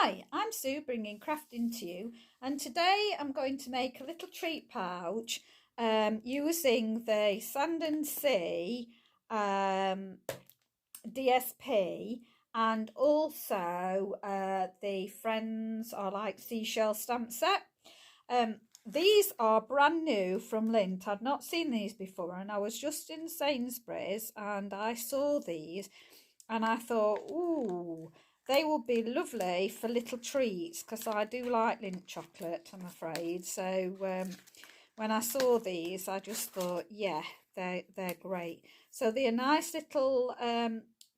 Hi, I'm Sue bringing crafting to you, and today I'm going to make a little treat pouch using the Sand and Sea DSP and also the Friends Are Like Seashell stamp set. These are brand new from Lint. I'd not seen these before, and I was just in Sainsbury's and I saw these and I thought, ooh, they will be lovely for little treats because I do like Lint chocolate, I'm afraid. So when I saw these, I just thought, yeah, they're great. So they're a nice little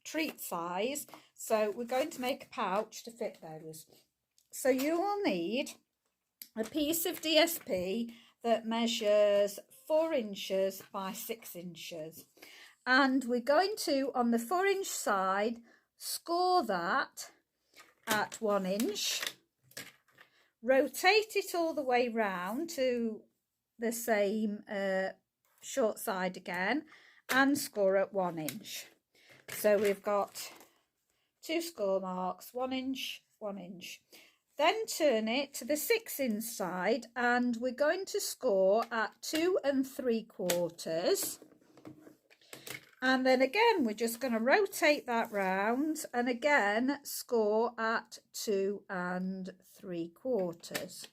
treat size. So we're going to make a pouch to fit those. So you will need a piece of DSP that measures 4 inches by 6 inches. And we're going to, on the 4-inch side, score that at 1 inch, rotate it all the way round to the same short side again, and score at 1 inch. So we've got 2 score marks, 1 inch, 1 inch. Then turn it to the 6-inch side, and we're going to score at 2 3/4. And then again, we're just going to rotate that round and again score at 2 3/4.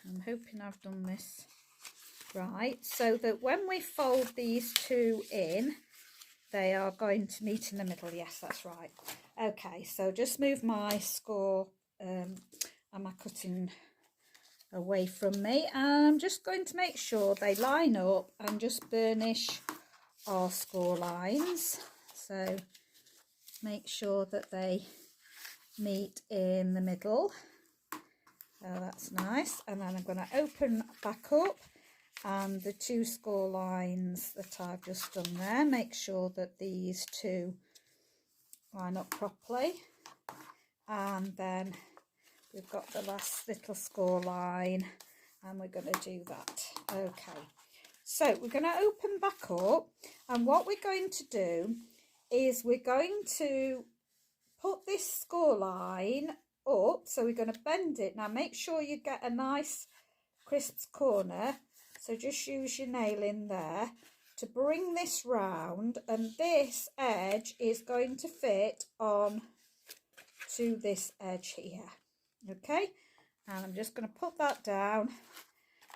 I'm hoping I've done this right, so that when we fold these two in, they are going to meet in the middle. Yes, that's right. Okay, so just move my score and my cutting away from me, and I'm just going to make sure they line up and just burnish our score lines. So make sure that they meet in the middle. Oh, that's nice. And then I'm going to open back up, and the 2 score lines that I've just done there, make sure that these two line up properly, and then we've got the last little score line, and we're going to do that. Okay, so we're going to open back up, and what we're going to do is we're going to put this score line up, so we're going to bend it. Now make sure you get a nice crisp corner, so just use your nail in there to bring this round, and this edge is going to fit on to this edge here. Okay, and I'm just going to put that down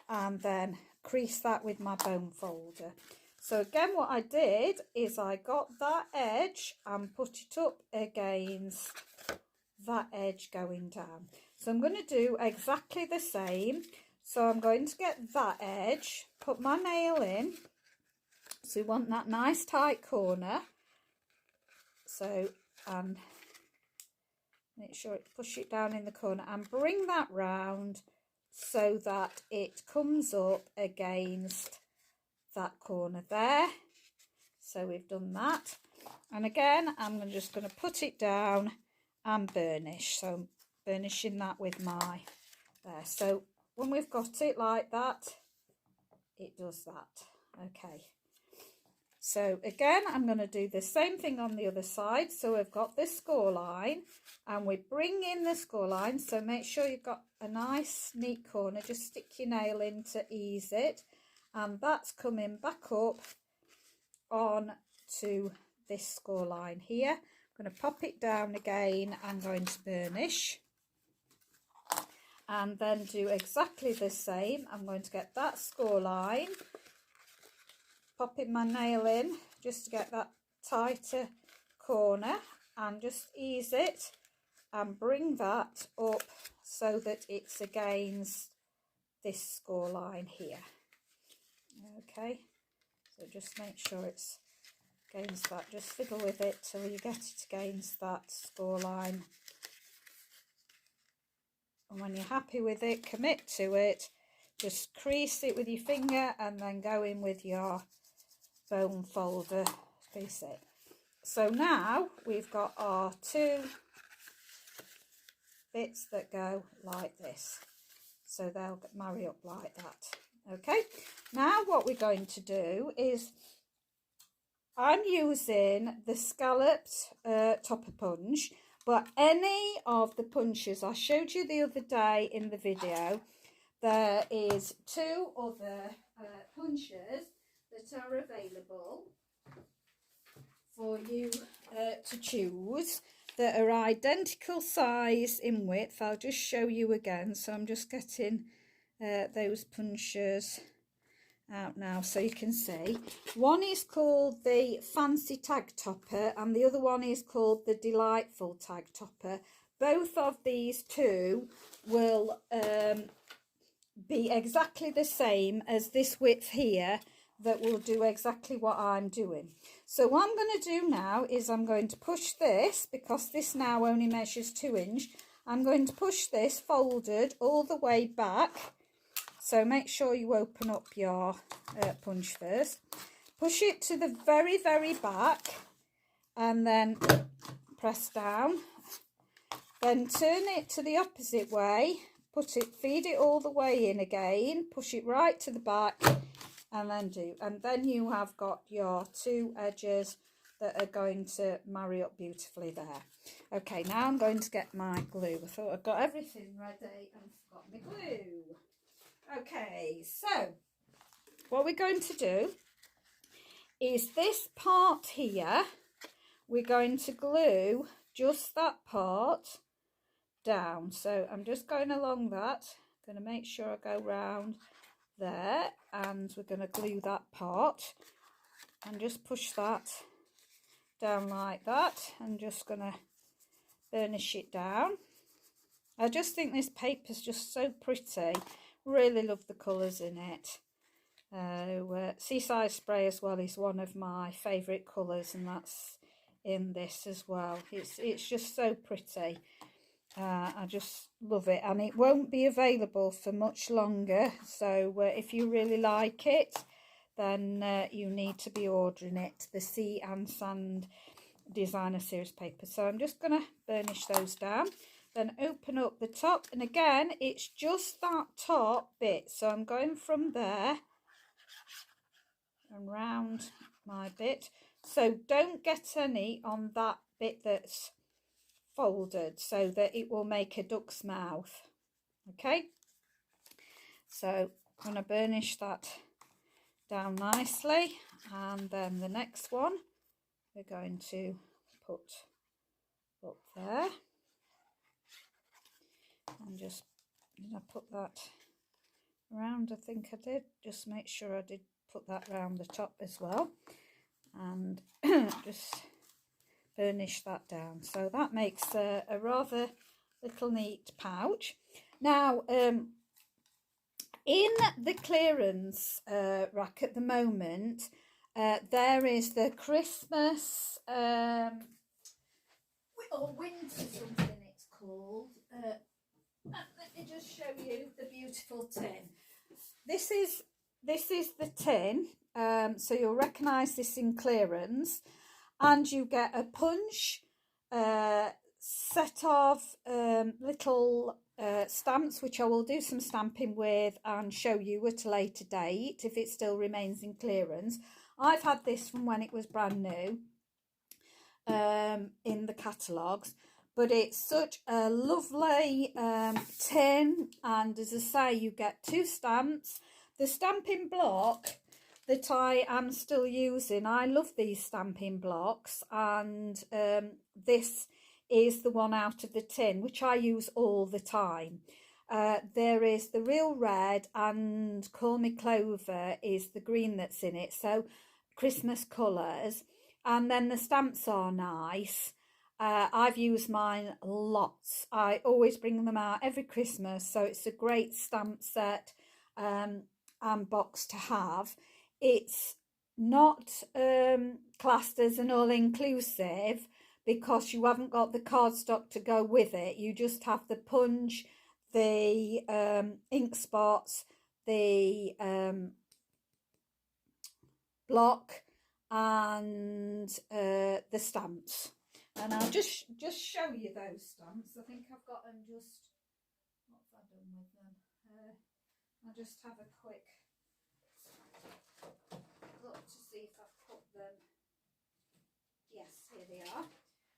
and then crease that with my bone folder. So again, what I did is I got that edge and put it up against that edge going down. So I'm going to do exactly the same. So I'm going to get that edge, put my nail in. So we want that nice tight corner. So make sure it push it down in the corner and bring that round so that it comes up against that corner there. So we've done that, and again I'm just going to put it down and burnish. So I'm burnishing that with my there. So when we've got it like that, it does that. Okay, so again I'm going to do the same thing on the other side. So we've got this score line and we bring in the score line, so make sure you've got a nice neat corner, just stick your nail in to ease it, and that's coming back up on to this score line here. I'm going to pop it down again, I'm going to burnish, and then do exactly the same. I'm going to get that score line, popping my nail in just to get that tighter corner, and just ease it and bring that up so that it's against this score line here. Okay, so just make sure it's against that, just fiddle with it till you get it against that score line, and when you're happy with it, commit to it, just crease it with your finger and then go in with your bone folder, crease it. So now we've got our 2 bits that go like this, so they'll marry up like that. Okay, now what we're going to do is I'm using the scalloped topper punch, but any of the punches I showed you the other day in the video, there is 2 other punches that are available for you to choose that are identical size in width. I'll just show you again. So I'm just getting those punches out now so you can see. One is called the Fancy Tag Topper and the other one is called the Delightful Tag Topper. Both of these two will be exactly the same as this width here, that will do exactly what I'm doing. So what I'm going to do now is I'm going to push this, because this now only measures 2 inch. I'm going to push this folded all the way back. So make sure you open up your punch first. Push it to the very, very back and then press down. Then turn it to the opposite way. Feed it all the way in again. Push it right to the back and then do. And then you have got your 2 edges that are going to marry up beautifully there. Okay, now I'm going to get my glue. I thought I'd got everything ready and forgot my glue. Okay, so what we're going to do is this part here, we're going to glue just that part down. So I'm just going along that, going to make sure I go round there, and we're going to glue that part and just push that down like that, and just going to burnish it down. I just think this paper's just so pretty. Really love the colours in it. Seaside Spray as well is one of my favourite colours, and that's in this as well. It's just so pretty. I just love it, and it won't be available for much longer, so if you really like it, then you need to be ordering it, the Sea and Sand Designer Series paper. So I'm just going to burnish those down, then open up the top, and again it's just that top bit, so I'm going from there and round my bit, so don't get any on that bit that's folded, so that it will make a duck's mouth. Okay, so I'm going to burnish that down nicely, and then the next one we're going to put up there, and just put that around. I think I did, just make sure I did put that around the top as well, and just burnish that down. So that makes a rather little neat pouch. Now in the clearance rack at the moment, there is the Christmas or winter something it's called. Let me just show you the beautiful tin. This is the tin, so you'll recognise this in clearance, and you get a punch, set of little stamps, which I will do some stamping with and show you at a later date if it still remains in clearance. I've had this from when it was brand new in the catalogues, but it's such a lovely tin, and as I say, you get 2 stamps. The stamping block that I am still using, I love these stamping blocks, and this is the one out of the tin, which I use all the time. There is the Real Red, and Call Me Clover is the green that's in it, so Christmas colours, and then the stamps are nice. I've used mine lots. I always bring them out every Christmas, so it's a great stamp set and box to have. It's not classed as an all-inclusive because you haven't got the cardstock to go with it. You just have the punch, the ink spots, the block, and the stamps. And I'll just show you those stamps. I think I've got them just, what have I done with them? I'll just have a quick look to see if I've put them Here they are.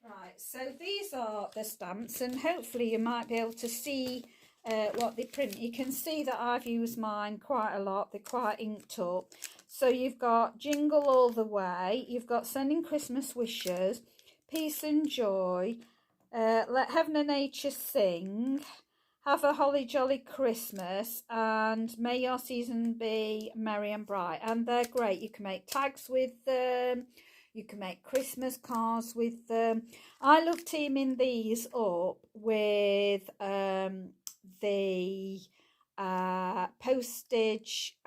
Right, so these are the stamps, and hopefully you might be able to see what they print. You can see that I've used mine quite a lot. They're quite inked up. So you've got Jingle All the Way, you've got Sending Christmas Wishes, Peace and Joy, Let Heaven and Nature Sing, Have a Holly Jolly Christmas, and May Your Season Be Merry and Bright. And they're great. You can make tags with them. You can make Christmas cards with them. I love teaming these up with the postage,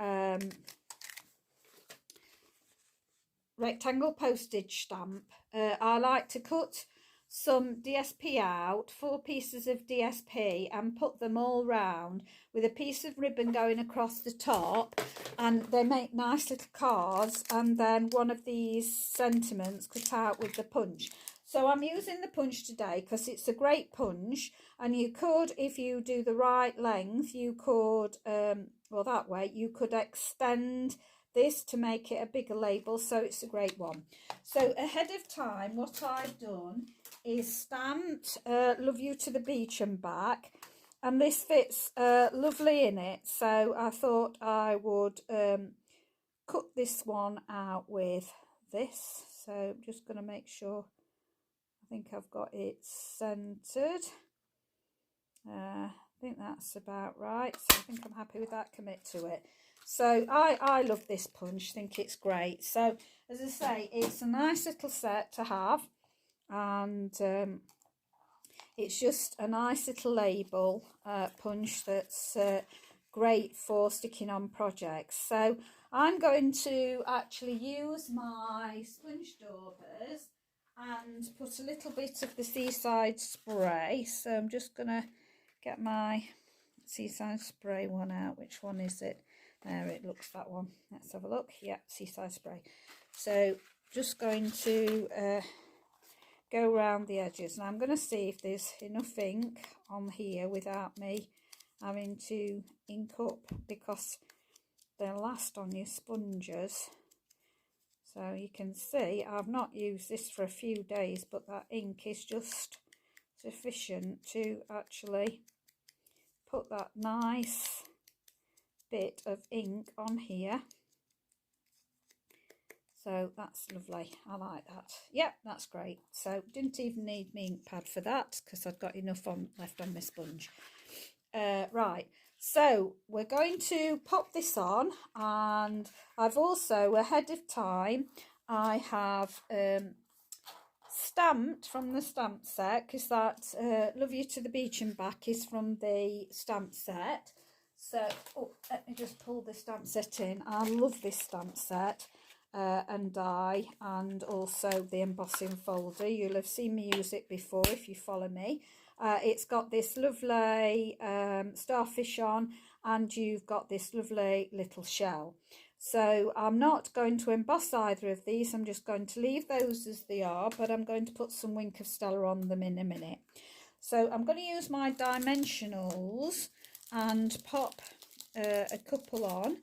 rectangle postage stamp. I like to cut some DSP out, 4 pieces of DSP, and put them all round with a piece of ribbon going across the top, and they make nice little cards, and then one of these sentiments cut out with the punch. So I'm using the punch today because it's a great punch, and you could, if you do the right length, you could, well, that way, you could extend this to make it a bigger label, so it's a great one. So ahead of time, what I've done is stamped Love You to the Beach and Back, and this fits lovely in it, so I thought I would cut this one out with this. So I'm just going to make sure, I think I've got it centered. I think that's about right, so I think I'm happy with that. Commit to it. So I love this punch, think it's great. So as I say, it's a nice little set to have, and it's just a nice little label punch that's great for sticking on projects. So I'm going to actually use my sponge daubers and put a little bit of the Seaside spray. So I'm just going to get my Seaside spray one out. Which one is it? There it looks, that one. Let's have a look. Yeah, Seaside spray. So just going to go around the edges, and I'm going to see if there's enough ink on here without me having to ink up, because they'll last on your sponges. So you can see I've not used this for a few days, but that ink is just sufficient to actually put that nice bit of ink on here. So that's lovely. I like that. Yep, that's great. So didn't even need my ink pad for that, because I've got enough left on my sponge. Right, so we're going to pop this on, and I've also, ahead of time, I have stamped from the stamp set, because that Love You to the Beach and Back is from the stamp set. So, let me just pull the stamp set in. I love this stamp set. And die, and also the embossing folder. You'll have seen me use it before if you follow me. It's got this lovely starfish on, and you've got this lovely little shell. So I'm not going to emboss either of these. I'm just going to leave those as they are, but I'm going to put some Wink of Stella on them in a minute. So I'm going to use my dimensionals and pop a couple on.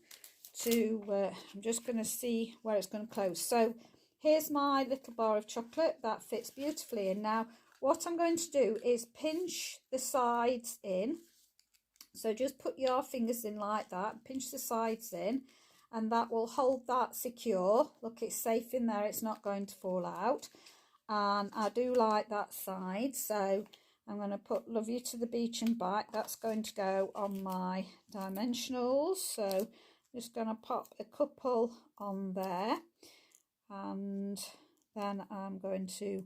I'm just going to see where it's going to close. So here's my little bar of chocolate that fits beautifully in. Now what I'm going to do is pinch the sides in. So just put your fingers in like that, pinch the sides in, and that will hold that secure. Look, it's safe in there, it's not going to fall out. And I do like that side, so I'm going to put Love You to the Beach and Back. That's going to go on my dimensionals. So just going to pop a couple on there, and then I'm going to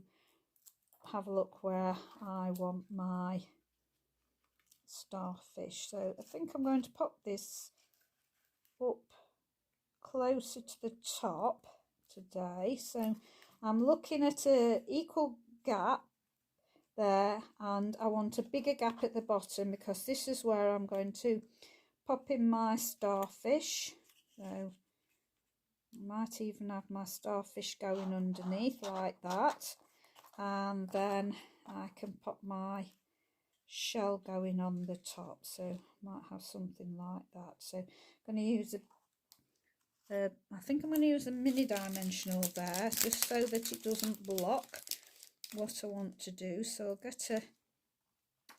have a look where I want my starfish. So I think I'm going to pop this up closer to the top today. So I'm looking at an equal gap there, and I want a bigger gap at the bottom, because this is where I'm going to pop in my starfish. So I might even have my starfish going underneath like that, and then I can pop my shell going on the top. So might have something like that. So I'm going to use I think I'm going to use a mini dimensional there, just so that it doesn't block what I want to do. So I'll get a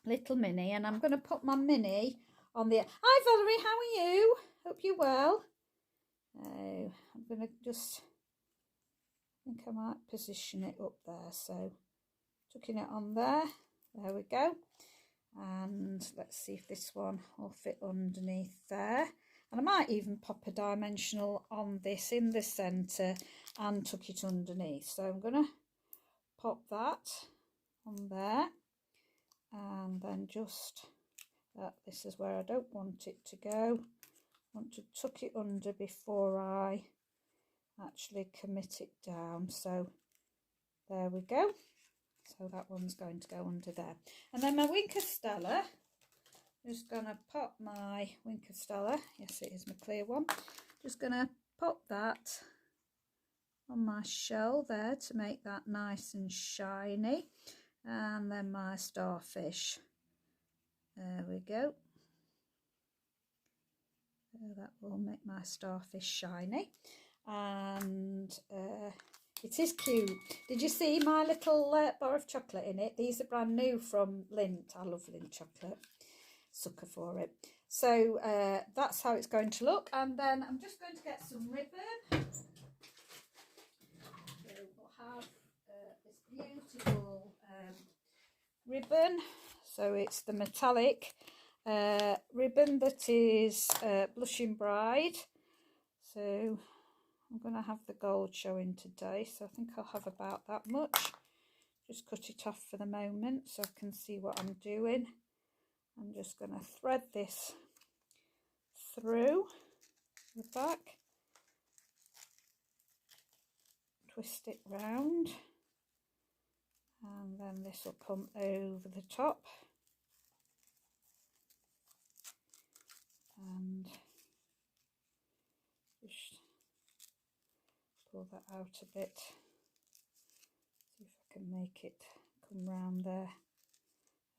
little mini, and I'm going to put my mini on the... Hi Valerie, how are you? Hope you're well. I'm going to just... I think I might position it up there. So tucking it on there. There we go. And let's see if this one will fit underneath there. And I might even pop a dimensional on this in the centre and tuck it underneath. So I'm going to pop that on there, and then just this is where I don't want it to go. I want to tuck it under before I actually commit it down. So there we go. So that one's going to go under there. And then my Winker Stella, just going to pop my Winker Stella, yes it is my clear one, just going to pop that on my shell there to make that nice and shiny. And then my starfish, there we go. That will make my starfish shiny. And it is cute. Did you see my little bar of chocolate in it? These are brand new from Lindt. I love Lindt chocolate. Sucker for it. So that's how it's going to look. And then I'm just going to get some ribbon. So we'll have this beautiful ribbon. So it's the metallic ribbon that is Blushing Bride. So I'm going to have the gold showing today, so I think I'll have about that much. Just cut it off for the moment so I can see what I'm doing. I'm just going to thread this through the back, twist it round, and then this will come over the top. And just pull that out a bit, see if I can make it come round there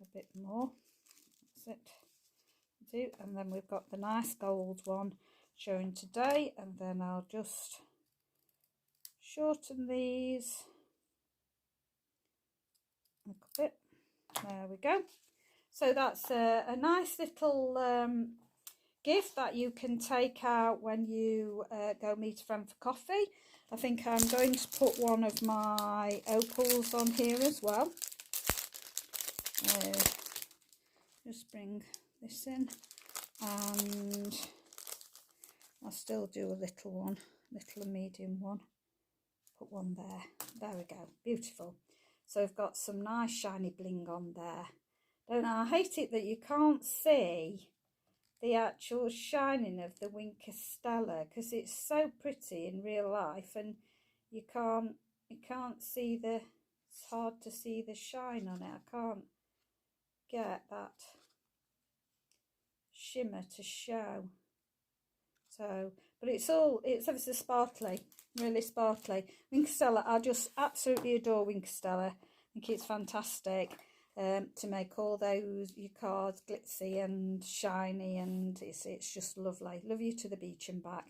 a bit more. That's it. And then we've got the nice gold one showing today, and then I'll just shorten these a bit. There we go. So that's a nice little gift that you can take out when you go meet a friend for coffee. I think I'm going to put one of my opals on here as well. Just bring this in, and I'll still do a little one, little and medium one. Put one there. There we go. Beautiful. So I've got some nice shiny bling on there. Don't know, I hate it that you can't see the actual shining of the Winker Stella, because it's so pretty in real life, and you can't see the, it's hard to see the shine on it. I can't get that shimmer to show. So, but it's ever so sparkly, really sparkly. Winker Stella, I just absolutely adore Winker Stella. I think it's fantastic. To make all those your cards glitzy and shiny, and it's just lovely. Love you to the beach and back.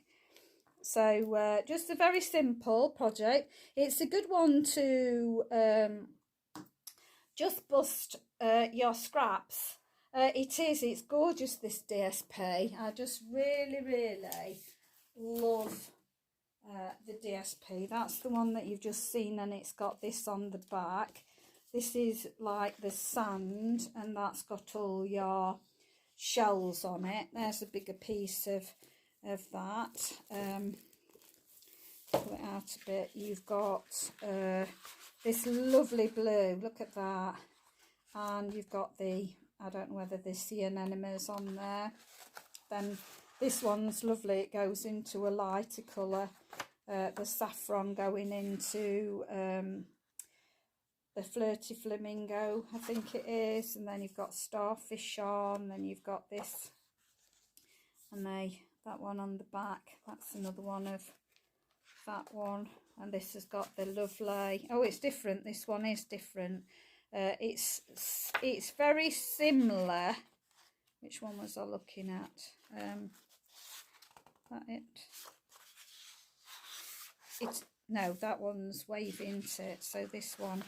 So just a very simple project. It's a good one to just bust your scraps. It's gorgeous, this DSP. I just really love the DSP. That's the one that you've just seen, and it's got this on the back. This is like the sand, and that's got all your shells on it. There's a bigger piece of that. Pull it out a bit. You've got this lovely blue. Look at that. And you've got the, I don't know whether there's sea anemones on there. Then this one's lovely. It goes into a lighter colour. The saffron going into the flirty flamingo, I think it is. And then you've got starfish on. Then you've got this, and that one on the back. That's another one of that one. And this has got the lovely, oh, it's different. This one is different. It's very similar. Which one was I looking at? That it? No, that one's waving, isn't it? So this one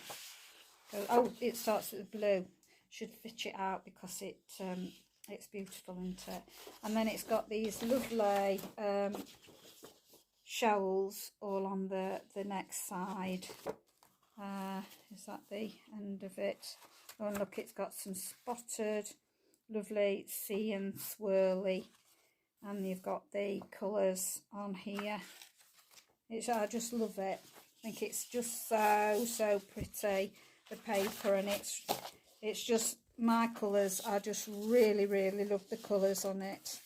Oh, it starts with the blue. Should fit it out because it's beautiful, isn't it? And then it's got these lovely shells all on the next side. Is that the end of it? Oh, and look, it's got some spotted, lovely sea and swirly, and you've got the colours on here. I just love it. I think it's just so pretty, the paper, and it's just my colours. I just really love the colours on it.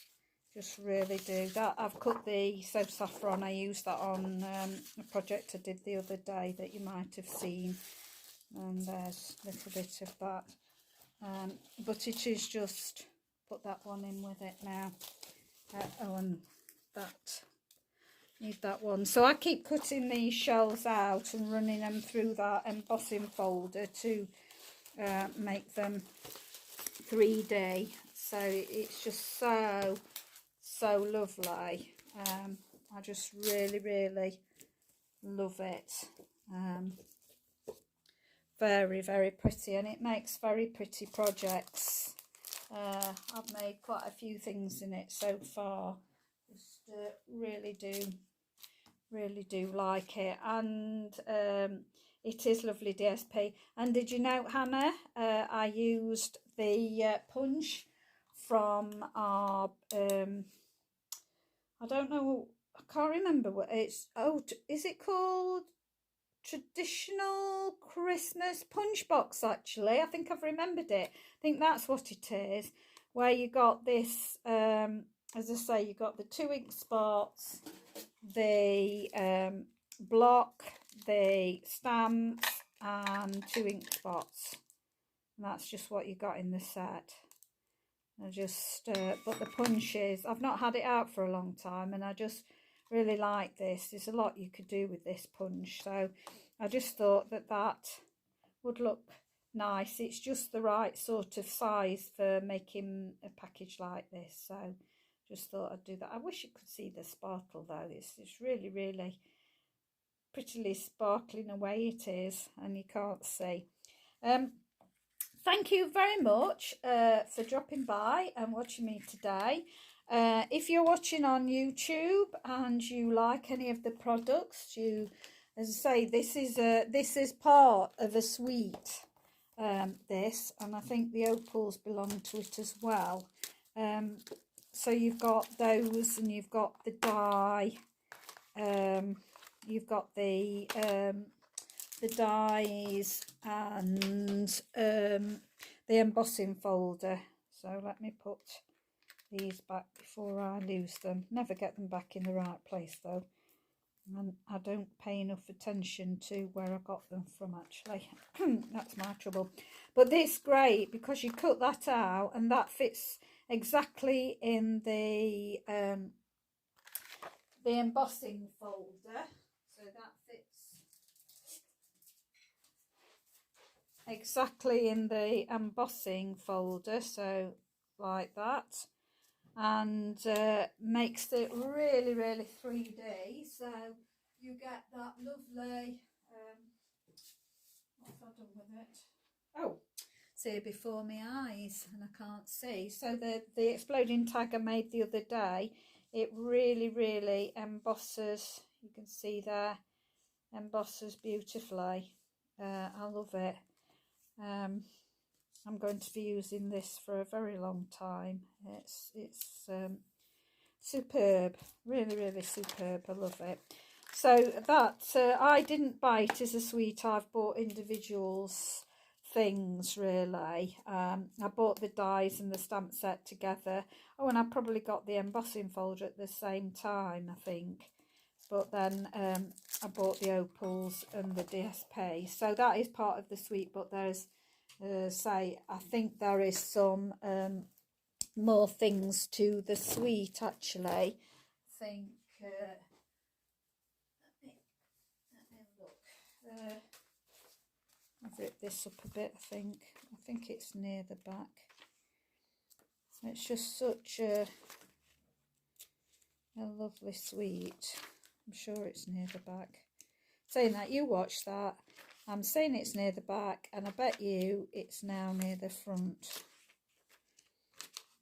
Just really do. That I've cut the soap saffron. I used that on a project I did the other day that you might have seen, and there's a little bit of that. But it is just, put that one in with it now. Oh, and that, need that one. So I keep cutting these shells out and running them through that embossing folder to make them 3D. So it's just so lovely. I just really love it. Very pretty, and it makes very pretty projects. I've made quite a few things in it so far. Just really do like it, and it is lovely DSP. And did you know, Hannah, I used the punch from our I don't know, I can't remember what it's, oh, is it called Traditional Christmas Punch Box? Actually, I think I've remembered it. I think that's what it is, where you got this as I say, you got the 2 ink spots, the block, the stamps, and 2 ink spots, and that's just what you got in the set. I just but the punches, I've not had it out for a long time, and I just really like this. There's a lot you could do with this punch, so I just thought that would look nice. It's just the right sort of size for making a package like this, so just thought I'd do that. I wish you could see the sparkle though. It's really prettily sparkling away it is, and you can't see. Thank you very much for dropping by and watching me today. If you're watching on YouTube and you like any of the products, as I say, this is part of a suite. This, and I think the opals belong to it as well. So you've got those, and you've got the die. You've got the dies, and the embossing folder. So let me put these back before I lose them. Never get them back in the right place though, and I don't pay enough attention to where I got them from actually. That's my trouble. But this great because you cut that out and that fits exactly in the embossing folder. So that fits exactly in the embossing folder, so like that, and makes it really 3D. So you get that lovely what's I done with it? Oh, see before my eyes and I can't see. So the exploding tag I made the other day, it really embosses. You can see there, embosses beautifully. I love it. I'm going to be using this for a very long time. It's superb, really superb. I love it. So that I didn't buy it as a suite. I've bought individuals things really. I bought the dies and the stamp set together. Oh, and I probably got the embossing folder at the same time, I think. But then I bought the opals and the DSP. So that is part of the suite, but there's I think there is some more things to the suite actually. I think let me look. I'll rip this up a bit. I think it's near the back. It's just such a lovely suite. I'm sure it's near the back. Saying that, you watch that. I'm saying it's near the back, and I bet you it's now near the front.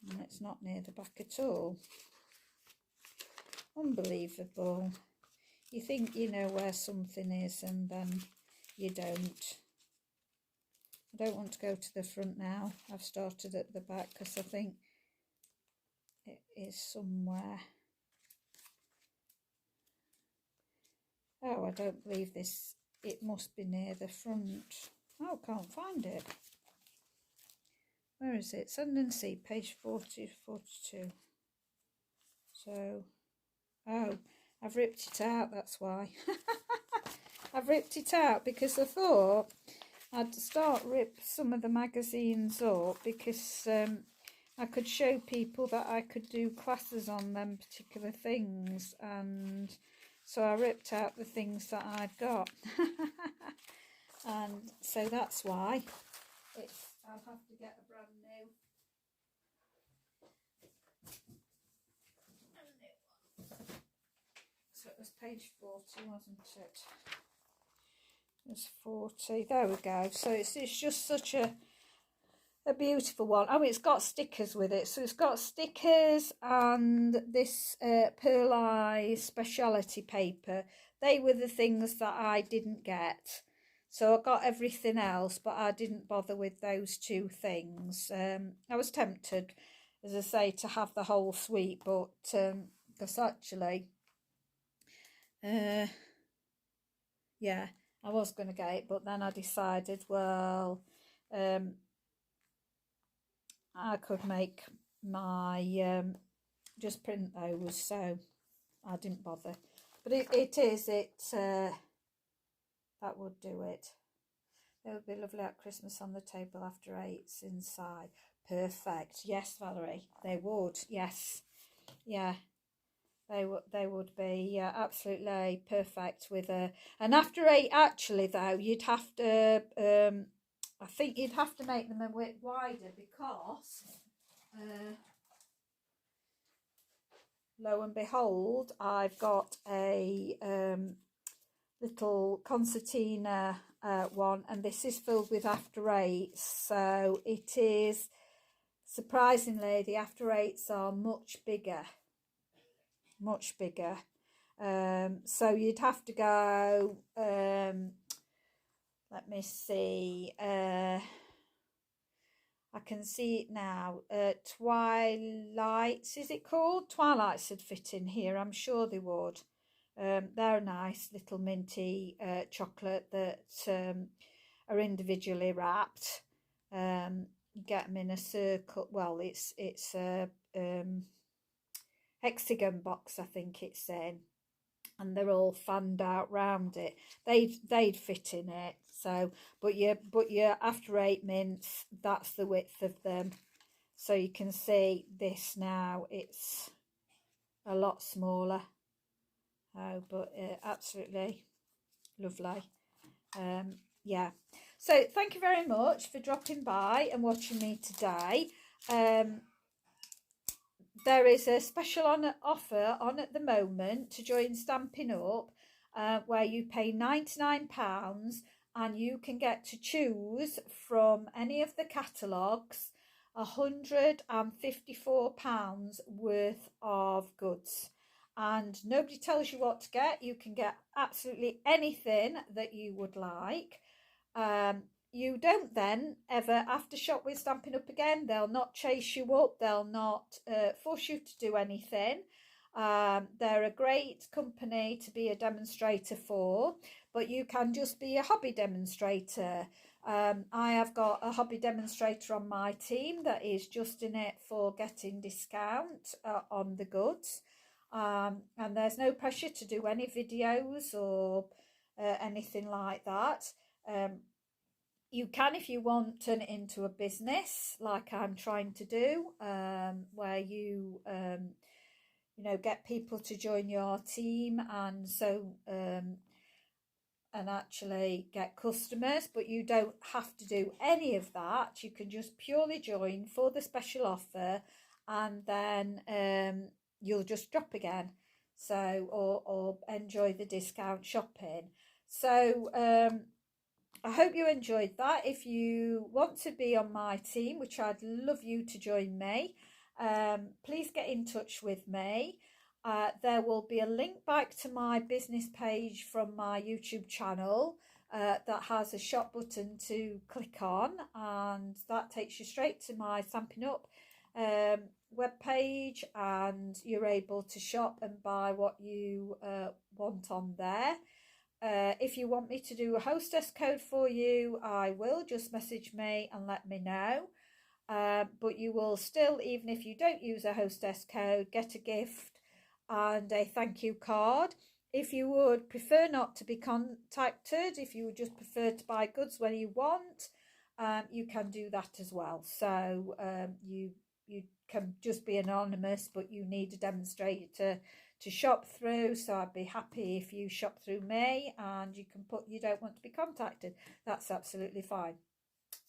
And it's not near the back at all. Unbelievable. You think you know where something is, and then you don't. I don't want to go to the front now. I've started at the back because I think it is somewhere. Oh, I don't believe this. It must be near the front. Oh, can't find it. Where is it? Send and see, page 40 to 42. So, oh, I've ripped it out, that's why. I've ripped it out because I thought I'd rip some of the magazines up because I could show people that I could do classes on them particular things, and so I ripped out the things that I'd got. And so that's why I'll have to get a brand new one. So it was page 40, wasn't it? It was 40. There we go. So it's just such a beautiful one. Oh, it's got stickers with it. So it's got stickers and this Pearl Eye speciality paper. They were the things that I didn't get. So I got everything else, but I didn't bother with those two things. I was tempted, as I say, to have the whole suite, but because actually, yeah, I was going to get it, but then I decided, well, I could make my, just print those, so I didn't bother. But that would do it. They would be lovely at Christmas on the table after 8's inside. Perfect. Yes, Valerie, they would. Yes. Yeah. They would be absolutely perfect with and after 8 actually though you'd have to I think you'd have to make them a bit wider because lo and behold I've got a little concertina one, and this is filled with after 8's, so it is surprisingly the after 8's are much bigger. So you'd have to go let me see, I can see it now, Twilights, is it called? Twilights would fit in here, I'm sure they would. They're a nice little minty chocolate that are individually wrapped. Get them in a circle, well it's a hexagon box I think it's in, and they're all fanned out round it. They'd fit in it. So but your after 8 mints, that's the width of them. So you can see this now, it's a lot smaller. Oh, but absolutely lovely. Yeah, so thank you very much for dropping by and watching me today. There is a special offer on at the moment to join Stampin' Up, where you pay £99 and you can get to choose from any of the catalogues £154 worth of goods. And nobody tells you what to get. You can get absolutely anything that you would like. You don't then ever have to shop with Stampin' Up again. They'll not chase you up. They'll not force you to do anything. They're a great company to be a demonstrator for, but you can just be a hobby demonstrator. I have got a hobby demonstrator on my team that is just in it for getting discount on the goods. And there's no pressure to do any videos or anything like that. You can, if you want, turn it into a business like I'm trying to do, where you get people to join your team, and so and actually get customers, but you don't have to do any of that. You can just purely join for the special offer, and then you'll just drop again, so or enjoy the discount shopping. So I hope you enjoyed that. If you want to be on my team, which I'd love you to join me, please get in touch with me. There will be a link back to my business page from my YouTube channel that has a shop button to click on, and that takes you straight to my Stampin' Up web page, and you're able to shop and buy what you want on there. If you want me to do a hostess code for you, I will. Just message me and let me know. But you will still, even if you don't use a hostess code, get a gift and a thank you card. If you would prefer not to be contacted, if you would just prefer to buy goods when you want, you can do that as well. So you can just be anonymous, but you need a demonstrator to shop through. So I'd be happy if you shop through me, and you can put you don't want to be contacted. That's absolutely fine.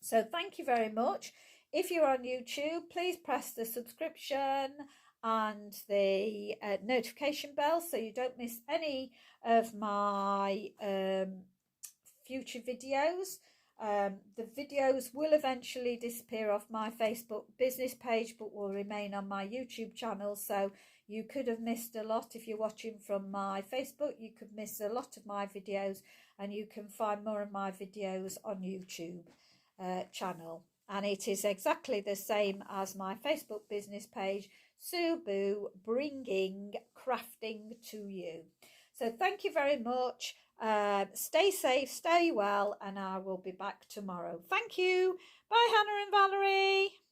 So thank you very much. If you're on YouTube, please press the subscription and the notification bell so you don't miss any of my future videos. The videos will eventually disappear off my Facebook business page, but will remain on my YouTube channel. So you could have missed a lot if you're watching from my Facebook. You could miss a lot of my videos, and you can find more of my videos on YouTube channel. And it is exactly the same as my Facebook business page, Sue Boo, bringing crafting to you. So thank you very much. Stay safe, stay well, and I will be back tomorrow. Thank you. Bye, Hannah and Valerie.